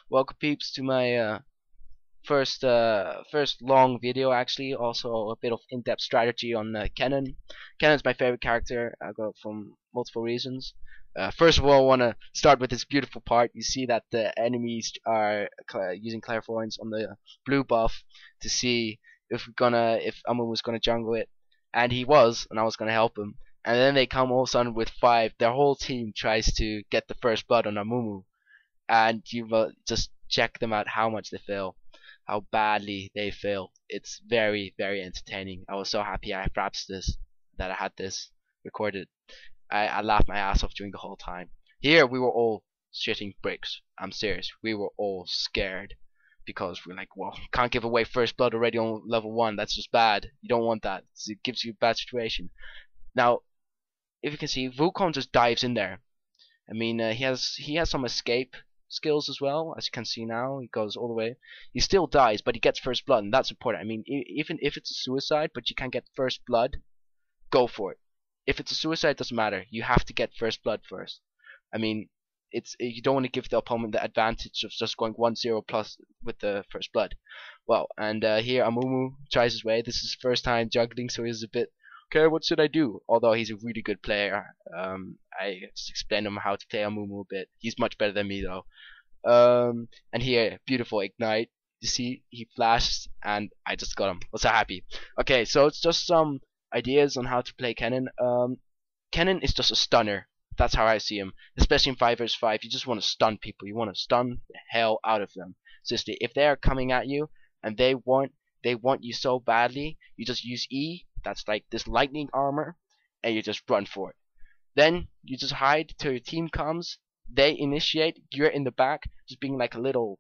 Welcome peeps to my first long video actually. Also a bit of in-depth strategy on Kennen. Kennen's my favorite character. I got it from multiple reasons. First of all, I want to start with this beautiful part. You see that the enemies are using clairvoyance on the blue buff to see if Amun was gonna jungle it, and he was, and I was gonna help him. And then they come all of a sudden with 5. Their whole team tries to get the first blood on Amumu, and you will just check them out how much they fail, how badly they fail. It's very, very entertaining. I was so happy I perhaps that I had this recorded. I laughed my ass off during the whole time. Here we were all shitting bricks. I'm serious. We were all scared because we're like, well, can't give away first blood already on level 1. That's just bad. You don't want that. It gives you a bad situation. Now, if you can see, Wukong just dives in there. I mean, he has some escape skills as well, as you can see now. He goes all the way. He still dies, but he gets first blood, and that's important. I mean, even if it's a suicide, but you can get first blood, go for it. If it's a suicide, it doesn't matter. You have to get first blood first. I mean, you don't want to give the opponent the advantage of just going 1-0 plus with the first blood. Well, and here Amumu tries his way. This is his first time juggling, so he's a bit, okay, what should I do? Although he's a really good player. I just explained him how to play Amumu a bit. He's much better than me though. And here, beautiful ignite. You see, he flashed, and I just got him. I was so happy. Okay, so it's just some ideas on how to play Kennen. Kennen is just a stunner. That's how I see him. Especially in 5 vs 5, you just want to stun people. You want to stun the hell out of them. Seriously, if they are coming at you and they want you so badly, you just use E. That's like this lightning armor, and you just run for it. Then you just hide till your team comes. They initiate. You're in the back, just being like a little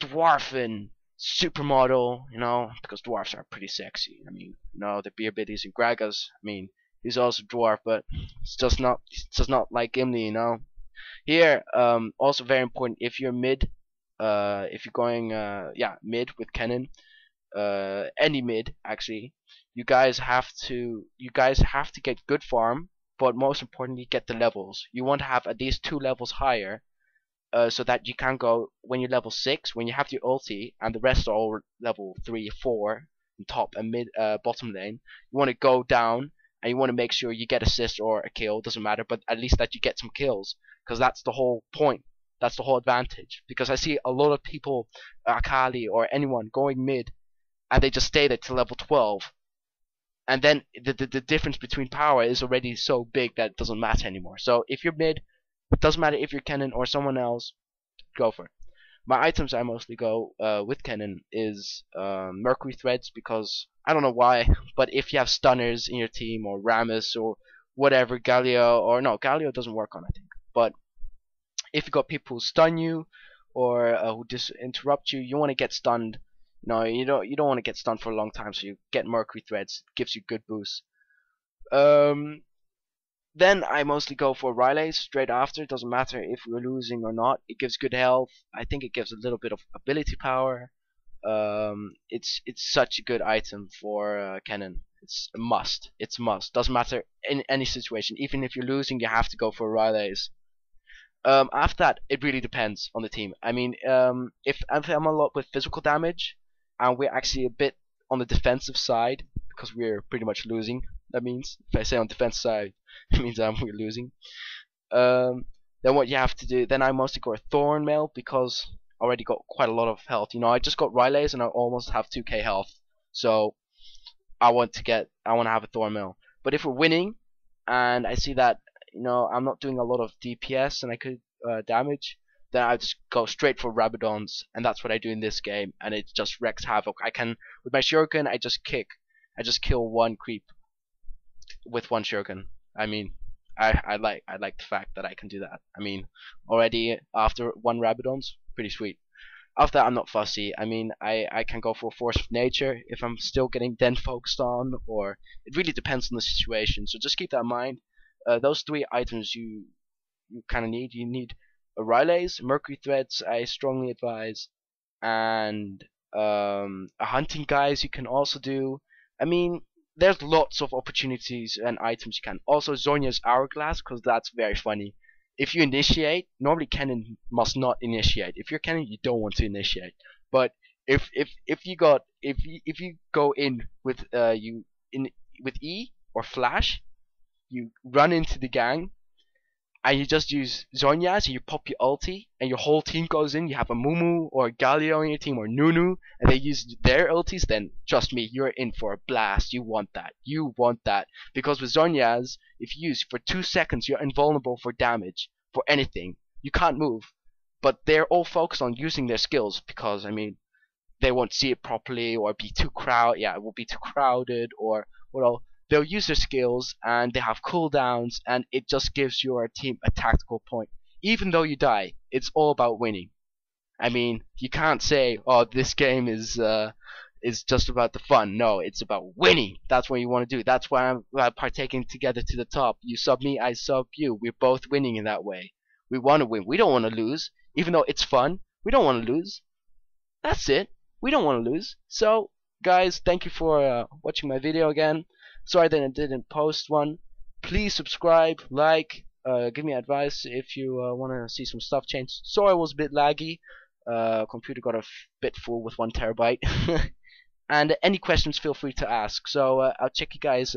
dwarfen supermodel, you know, because dwarfs are pretty sexy. I mean, you know, the beer biddies and Gragas. I mean, he's also dwarf, but it's just not like Gimli, you know. Here, also very important, if you're mid, if you're going mid with Kennen, any mid actually, you guys have to get good farm, but most importantly get the levels. You want to have at least 2 levels higher, so that you can go when you're level 6, when you have your ulti and the rest are all level 3 4 in top and mid bottom lane. You want to go down and you want to make sure you get assist or a kill, doesn't matter, but at least that you get some kills, because that's the whole point. That's the whole advantage. Because I see a lot of people, Akali or anyone, going mid and they just stay there till level 12, and then the difference between power is already so big that it doesn't matter anymore. So if you're mid, it doesn't matter if you're Kennen or someone else, go for it. My items I mostly go with Kennen is Mercury Threads, because I don't know why, but if you have stunners in your team, or Rammus or whatever, Galio, or no, Galio doesn't work on, I think, but if you got people who stun you or who interrupt you, you want to get stunned. No, you don't want to get stunned for a long time, so you get Mercury Threads. It gives you good boost. Then I mostly go for Rileys straight after. It doesn't matter if we're losing or not. It gives good health. I think it gives a little bit of ability power. It's such a good item for Kennen. It's a must. It's a must. Doesn't matter in any situation. Even if you're losing, you have to go for Rileys. After that, it really depends on the team. I mean, if I'm a lot with physical damage, and we're actually a bit on the defensive side, because we're pretty much losing. That means, if I say on defense side, it means we're losing. Then what you have to do, then I mostly go a Thorn Mail, because I already got quite a lot of health. You know, I just got Rileys and I almost have 2k health. So I want to have a Thorn Mail. But if we're winning, and I see that, you know, I'm not doing a lot of DPS and I could damage, then I just go straight for Rabadons, and that's what I do in this game, and it just wreaks havoc. I can, with my shuriken, I just kill one creep with one shuriken. I mean, I like the fact that I can do that. I mean, already after 1 Rabadons, pretty sweet. After that, I'm not fussy. I mean, I can go for Force of Nature if I'm still getting den focused on, or it really depends on the situation. So just keep that in mind. Those 3 items you kind of need. You need Rileys, Mercury Threads, I strongly advise, and a hunting guys you can also do. I mean, there's lots of opportunities and items you can. Also Zonya's Hourglass, because that's very funny. if you initiate, normally Kennen must not initiate. If you're Kennen, you don't want to initiate. But if you go in with you in with E or flash, you run into the gang and you just use Zhonya's, you pop your ulti, and your whole team goes in. You have a Mumu or a Galio on your team or Nunu, and they use their ultis. Then trust me, you're in for a blast. You want that. You want that because with Zhonya's, if you use for 2 seconds, you're invulnerable for damage for anything. You can't move, but they're all focused on using their skills because I mean they won't see it properly or be too crowd. Yeah, it will be too crowded or well they'll use their skills and they have cooldowns and it just gives your team a tactical point. Even though you die, it's all about winning. I mean, you can't say, "Oh, this game is just about the fun." No, it's about winning. That's what you want to do. That's why I'm partaking together to the top. You sub me, I sub you. We're both winning in that way. We want to win. We don't want to lose. Even though it's fun, we don't want to lose. That's it. We don't want to lose. So, guys, thank you for watching my video again. Sorry that I didn't post one. Please subscribe, like, give me advice if you want to see some stuff change. Sorry, it was a bit laggy. Computer got a bit full with 1 terabyte. And any questions, feel free to ask. So I'll check you guys.